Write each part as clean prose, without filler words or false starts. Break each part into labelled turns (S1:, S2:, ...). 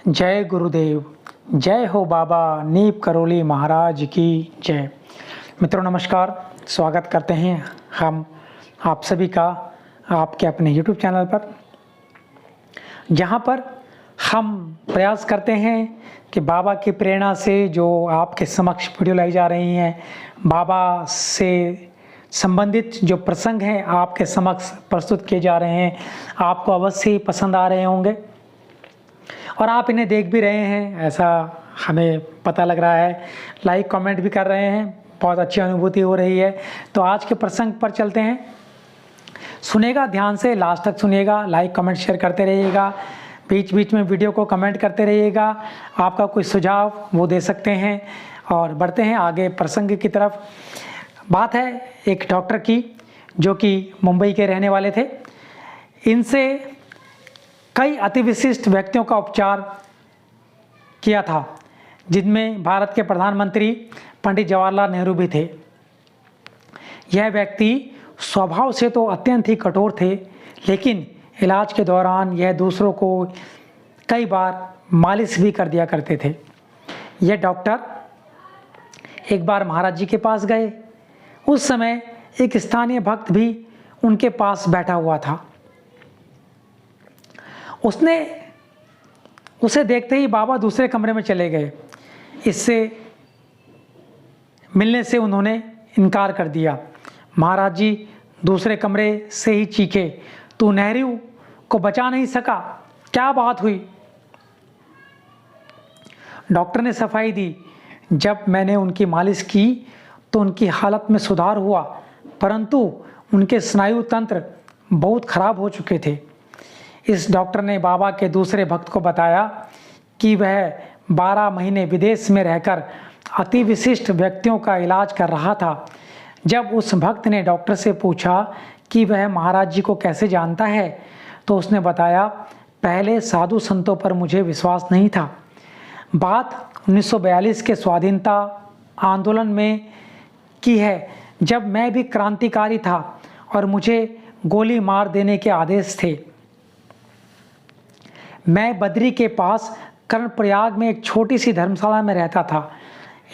S1: जय गुरुदेव, जय हो बाबा नीप करोली महाराज की जय। मित्रों नमस्कार, स्वागत करते हैं हम आप सभी का आपके अपने YouTube चैनल पर, जहां पर हम प्रयास करते हैं कि बाबा की प्रेरणा से जो आपके समक्ष वीडियो लाई जा रही हैं, बाबा से संबंधित जो प्रसंग हैं आपके समक्ष प्रस्तुत किए जा रहे हैं, आपको अवश्य ही पसंद आ रहे होंगे और आप इन्हें देख भी रहे हैं, ऐसा हमें पता लग रहा है। लाइक कमेंट भी कर रहे हैं, बहुत अच्छी अनुभूति हो रही है। तो आज के प्रसंग पर चलते हैं। सुनेगा ध्यान से, लास्ट तक सुनिएगा, लाइक कमेंट शेयर करते रहिएगा, बीच बीच में वीडियो को कमेंट करते रहिएगा। आपका कोई सुझाव वो दे सकते हैं और बढ़ते हैं आगे प्रसंग की तरफ। बात है एक डॉक्टर की जो कि मुंबई के रहने वाले थे। इनसे कई अति विशिष्ट व्यक्तियों का उपचार किया था, जिनमें भारत के प्रधानमंत्री पंडित जवाहरलाल नेहरू भी थे। यह व्यक्ति स्वभाव से तो अत्यंत ही कठोर थे, लेकिन इलाज के दौरान यह दूसरों को कई बार मालिश भी कर दिया करते थे। यह डॉक्टर एक बार महाराज जी के पास गए। उस समय एक स्थानीय भक्त भी उनके पास बैठा हुआ था। उसे देखते ही बाबा दूसरे कमरे में चले गए। इससे मिलने से उन्होंने इनकार कर दिया। महाराज जी दूसरे कमरे से ही चीखे, तू नेहरू को बचा नहीं सका, क्या बात हुई? डॉक्टर ने सफाई दी, जब मैंने उनकी मालिश की तो उनकी हालत में सुधार हुआ, परंतु उनके स्नायु तंत्र बहुत खराब हो चुके थे। इस डॉक्टर ने बाबा के दूसरे भक्त को बताया कि वह 12 महीने विदेश में रहकर अति विशिष्ट व्यक्तियों का इलाज कर रहा था। जब उस भक्त ने डॉक्टर से पूछा कि वह महाराज जी को कैसे जानता है, तो उसने बताया, पहले साधु संतों पर मुझे विश्वास नहीं था। बात 1942 के स्वाधीनता आंदोलन में की है, जब मैं भी क्रांतिकारी था और मुझे गोली मार देने के आदेश थे। मैं बद्री के पास कर्णप्रयाग में एक छोटी सी धर्मशाला में रहता था।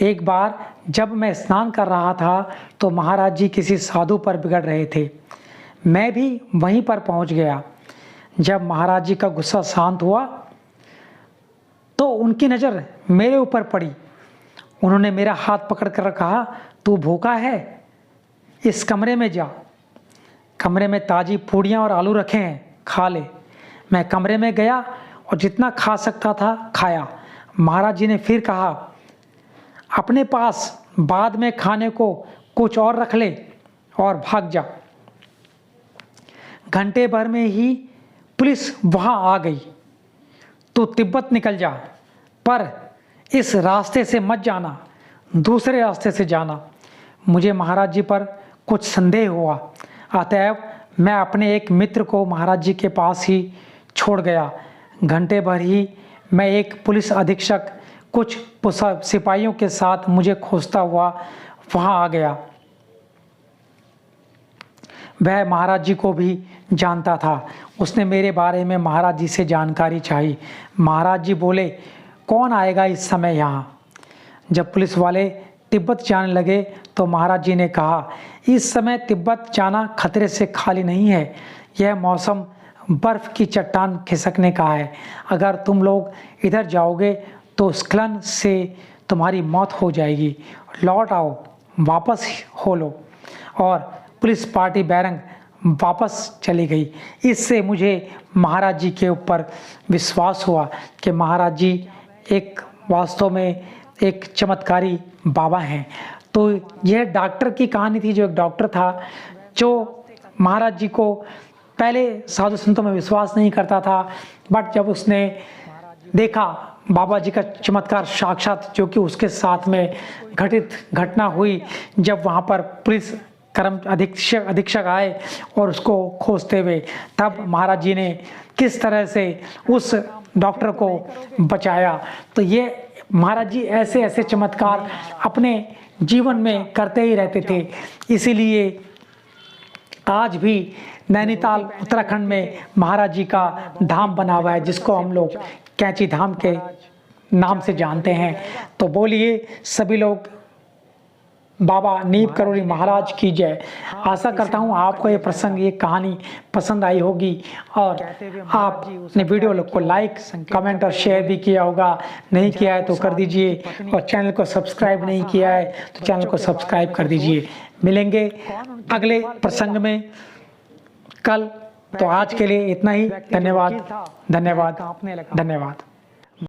S1: एक बार जब मैं स्नान कर रहा था तो महाराज जी किसी साधु पर बिगड़ रहे थे। मैं भी वहीं पर पहुंच गया। जब महाराज जी का गुस्सा शांत हुआ तो उनकी नज़र मेरे ऊपर पड़ी। उन्होंने मेरा हाथ पकड़कर कहा, तू भूखा है, इस कमरे में जा। कमरे में ताज़ी पूड़ियाँ और आलू रखे हैं, खा ले। मैं कमरे में गया और जितना खा सकता था खाया। महाराज जी ने फिर कहा, अपने पास बाद में खाने को कुछ और रख ले और भाग जा। घंटे भर में ही पुलिस वहां आ गई। तू तिब्बत निकल जा, पर इस रास्ते से मत जाना, दूसरे रास्ते से जाना। मुझे महाराज जी पर कुछ संदेह हुआ, अतएव मैं अपने एक मित्र को महाराज जी के पास ही छोड़ गया। घंटे भर ही मैं एक पुलिस अधीक्षक कुछ सिपाहियों के साथ मुझे खोजता हुआ वहां आ गया। वह महाराज जी को भी जानता था। उसने मेरे बारे में महाराज जी से जानकारी चाही। महाराज जी बोले, कौन आएगा इस समय यहाँ? जब पुलिस वाले तिब्बत जाने लगे तो महाराज जी ने कहा, इस समय तिब्बत जाना खतरे से खाली नहीं है। यह मौसम बर्फ़ की चट्टान खिसकने का है। अगर तुम लोग इधर जाओगे तो स्खलन से तुम्हारी मौत हो जाएगी। लौट आओ, वापस हो लो। और पुलिस पार्टी बैरंग वापस चली गई। इससे मुझे महाराज जी के ऊपर विश्वास हुआ कि महाराज जी एक वास्तव में एक चमत्कारी बाबा हैं। तो यह डॉक्टर की कहानी थी, जो एक डॉक्टर था जो महाराज जी को पहले साधु संतों में विश्वास नहीं करता था, बट जब उसने देखा बाबा जी का चमत्कार साक्षात, जो कि उसके साथ में घटित घटना हुई, जब वहाँ पर पुलिस अधीक्षक आए और उसको खोजते हुए, तब महाराज जी ने किस तरह से उस डॉक्टर को बचाया। तो ये महाराज जी ऐसे ऐसे चमत्कार अपने जीवन में करते ही रहते थे। इसीलिए आज भी नैनीताल उत्तराखंड में महाराज जी का धाम बना हुआ है, जिसको हम लोग कैंची धाम के नाम से जानते हैं। तो बोलिए सभी लोग बाबा नीम करोली महाराज की जय। आशा करता हूँ आपको ये प्रसंग, ये कहानी पसंद आई होगी और आपने वीडियो को लाइक, कमेंट और शेयर भी किया होगा। नहीं किया है तो कर दीजिए और चैनल को सब्सक्राइब नहीं किया है तो चैनल को सब्सक्राइब कर दीजिए। मिलेंगे अगले प्रसंग में कल। तो आज के लिए इतना ही। धन्यवाद, धन्यवाद, धन्यवाद।